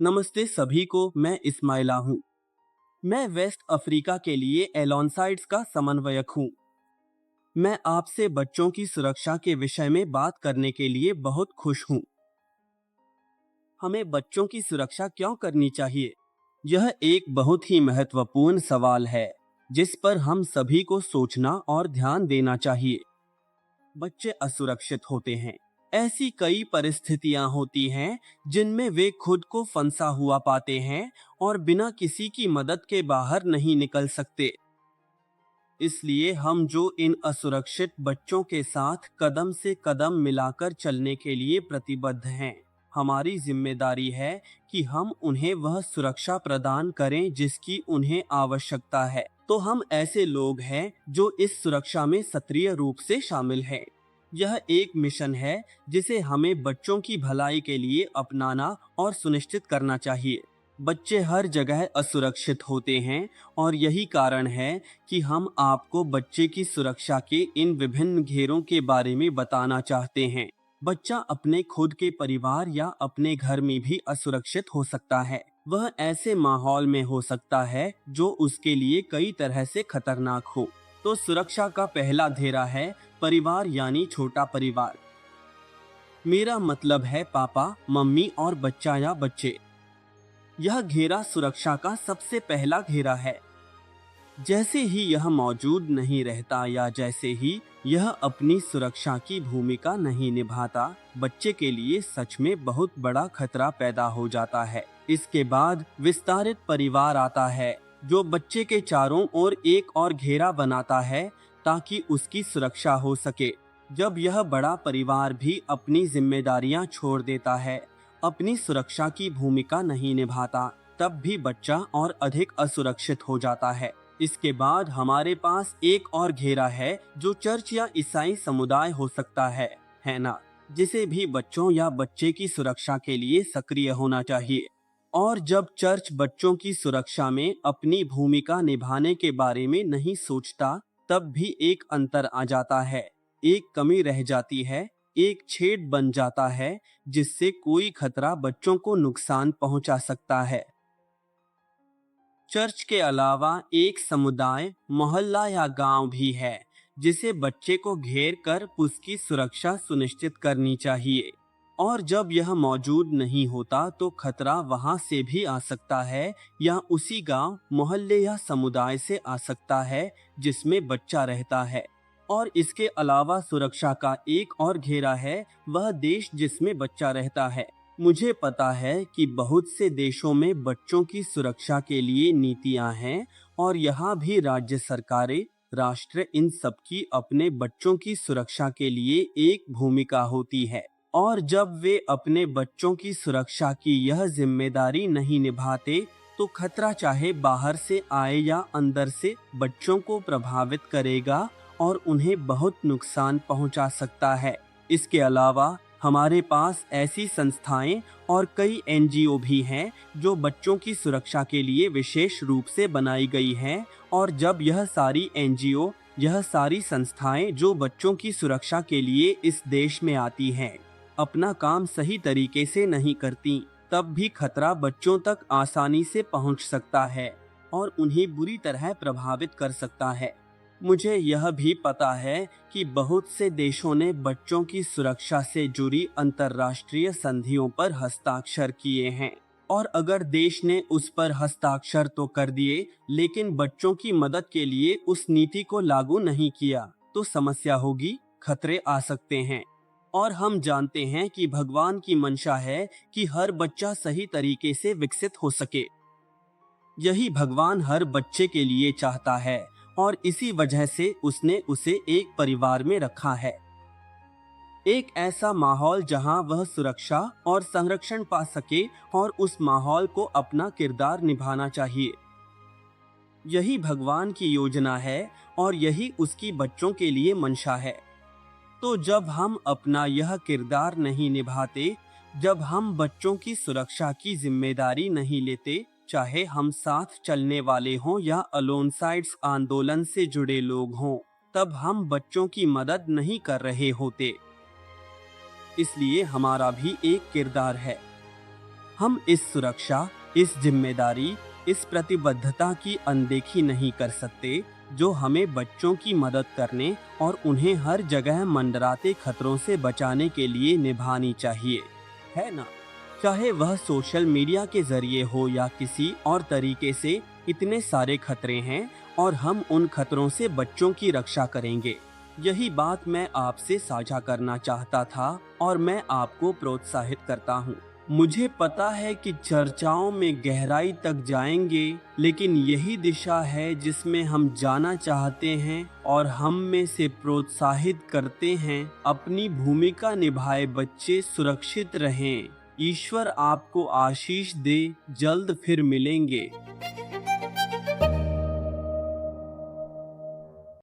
नमस्ते सभी को, मैं इस्माइला हूँ। मैं वेस्ट अफ्रीका के लिए एलोनसाइड्स का समन्वयक हूँ। मैं आपसे बच्चों की सुरक्षा के विषय में बात करने के लिए बहुत खुश हूँ। हमें बच्चों की सुरक्षा क्यों करनी चाहिए? यह एक बहुत ही महत्वपूर्ण सवाल है, जिस पर हम सभी को सोचना और ध्यान देना चाहिए। बच्चे असुरक्षित होते हैं। ऐसी कई परिस्थितियां होती हैं जिनमें वे खुद को फंसा हुआ पाते हैं और बिना किसी की मदद के बाहर नहीं निकल सकते। इसलिए हम जो इन असुरक्षित बच्चों के साथ कदम से कदम मिलाकर चलने के लिए प्रतिबद्ध हैं। हमारी जिम्मेदारी है कि हम उन्हें वह सुरक्षा प्रदान करें जिसकी उन्हें आवश्यकता है। तो हम ऐसे लोग हैं जो इस सुरक्षा में सक्रिय रूप से शामिल हैं। यह एक मिशन है जिसे हमें बच्चों की भलाई के लिए अपनाना और सुनिश्चित करना चाहिए। बच्चे हर जगह असुरक्षित होते हैं और यही कारण है कि हम आपको बच्चे की सुरक्षा के इन विभिन्न घेरों के बारे में बताना चाहते हैं। बच्चा अपने खुद के परिवार या अपने घर में भी असुरक्षित हो सकता है। वह ऐसे माहौल में हो सकता है जो उसके लिए कई तरह से खतरनाक हो। तो सुरक्षा का पहला घेरा है परिवार यानी छोटा परिवार। मेरा मतलब है पापा, मम्मी और बच्चा या बच्चे। यह घेरा सुरक्षा का सबसे पहला घेरा है। जैसे ही यह मौजूद नहीं रहता या जैसे ही यह अपनी सुरक्षा की भूमिका नहीं निभाता, बच्चे के लिए सच में बहुत बड़ा खतरा पैदा हो जाता है। इसके बाद विस्तारित परिवार आता है, जो बच्चे के चारों ओर एक और घेरा बनाता है ताकि उसकी सुरक्षा हो सके। जब यह बड़ा परिवार भी अपनी जिम्मेदारियां छोड़ देता है, अपनी सुरक्षा की भूमिका नहीं निभाता, तब भी बच्चा और अधिक असुरक्षित हो जाता है। इसके बाद हमारे पास एक और घेरा है जो चर्च या ईसाई समुदाय हो सकता है ना? जिसे भी बच्चों या बच्चे की सुरक्षा के लिए सक्रिय होना चाहिए। और जब चर्च बच्चों की सुरक्षा में अपनी भूमिका निभाने के बारे में नहीं सोचता, तब भी एक अंतर आ जाता है, एक कमी रह जाती है, एक छेद बन जाता है जिससे कोई खतरा बच्चों को नुकसान पहुंचा सकता है। चर्च के अलावा एक समुदाय, मोहल्ला या गांव भी है जिसे बच्चे को घेर कर उसकी सुरक्षा सुनिश्चित करनी चाहिए। और जब यह मौजूद नहीं होता तो खतरा वहां से भी आ सकता है या उसी गांव, मोहल्ले या समुदाय से आ सकता है जिसमें बच्चा रहता है। और इसके अलावा सुरक्षा का एक और घेरा है वह देश जिसमें बच्चा रहता है। मुझे पता है कि बहुत से देशों में बच्चों की सुरक्षा के लिए नीतियां हैं और यहाँ भी राज्य सरकारें, राष्ट्र, इन सब की अपने बच्चों की सुरक्षा के लिए एक भूमिका होती है। और जब वे अपने बच्चों की सुरक्षा की यह जिम्मेदारी नहीं निभाते, तो खतरा चाहे बाहर से आए या अंदर से बच्चों को प्रभावित करेगा और उन्हें बहुत नुकसान पहुंचा सकता है। इसके अलावा हमारे पास ऐसी संस्थाएं और कई एनजीओ भी हैं जो बच्चों की सुरक्षा के लिए विशेष रूप से बनाई गई हैं। और जब यह सारी एनजीओ, यह सारी संस्थाएं जो बच्चों की सुरक्षा के लिए इस देश में आती हैं, अपना काम सही तरीके से नहीं करती, तब भी खतरा बच्चों तक आसानी से पहुंच सकता है और उन्हें बुरी तरह प्रभावित कर सकता है। मुझे यह भी पता है कि बहुत से देशों ने बच्चों की सुरक्षा से जुड़ी अंतर्राष्ट्रीय संधियों पर हस्ताक्षर किए हैं। और अगर देश ने उस पर हस्ताक्षर तो कर दिए, लेकिन बच्चों की मदद के लिए उस नीति को लागू नहीं किया, तो समस्या होगी, खतरे आ सकते हैं। और हम जानते हैं कि भगवान की मंशा है कि हर बच्चा सही तरीके से विकसित हो सके। यही भगवान हर बच्चे के लिए चाहता है और इसी वजह से उसने उसे एक परिवार में रखा है। एक ऐसा माहौल जहां वह सुरक्षा और संरक्षण पा सके और उस माहौल को अपना किरदार निभाना चाहिए। यही भगवान की योजना है और यही उसकी बच्चों के लिए मंशा है। तो जब हम अपना यह किरदार नहीं निभाते, जब हम बच्चों की सुरक्षा की जिम्मेदारी नहीं लेते, चाहे हम साथ चलने वाले हों या अलोनसाइड्स आंदोलन से जुड़े लोग हों, तब हम बच्चों की मदद नहीं कर रहे होते। इसलिए हमारा भी एक किरदार है। हम इस सुरक्षा, इस जिम्मेदारी, इस प्रतिबद्धता की अनदेखी नहीं कर सकते जो हमें बच्चों की मदद करने और उन्हें हर जगह मंडराते खतरों से बचाने के लिए निभानी चाहिए, है ना? चाहे वह सोशल मीडिया के जरिए हो या किसी और तरीके से, इतने सारे खतरे हैं और हम उन खतरों से बच्चों की रक्षा करेंगे। यही बात मैं आपसे साझा करना चाहता था और मैं आपको प्रोत्साहित करता हूँ। मुझे पता है कि चर्चाओं में गहराई तक जाएंगे, लेकिन यही दिशा है जिसमें हम जाना चाहते हैं और हम में से प्रोत्साहित करते हैं। अपनी भूमिका निभाए बच्चे सुरक्षित रहें। ईश्वर आपको आशीष दे। जल्द फिर मिलेंगे।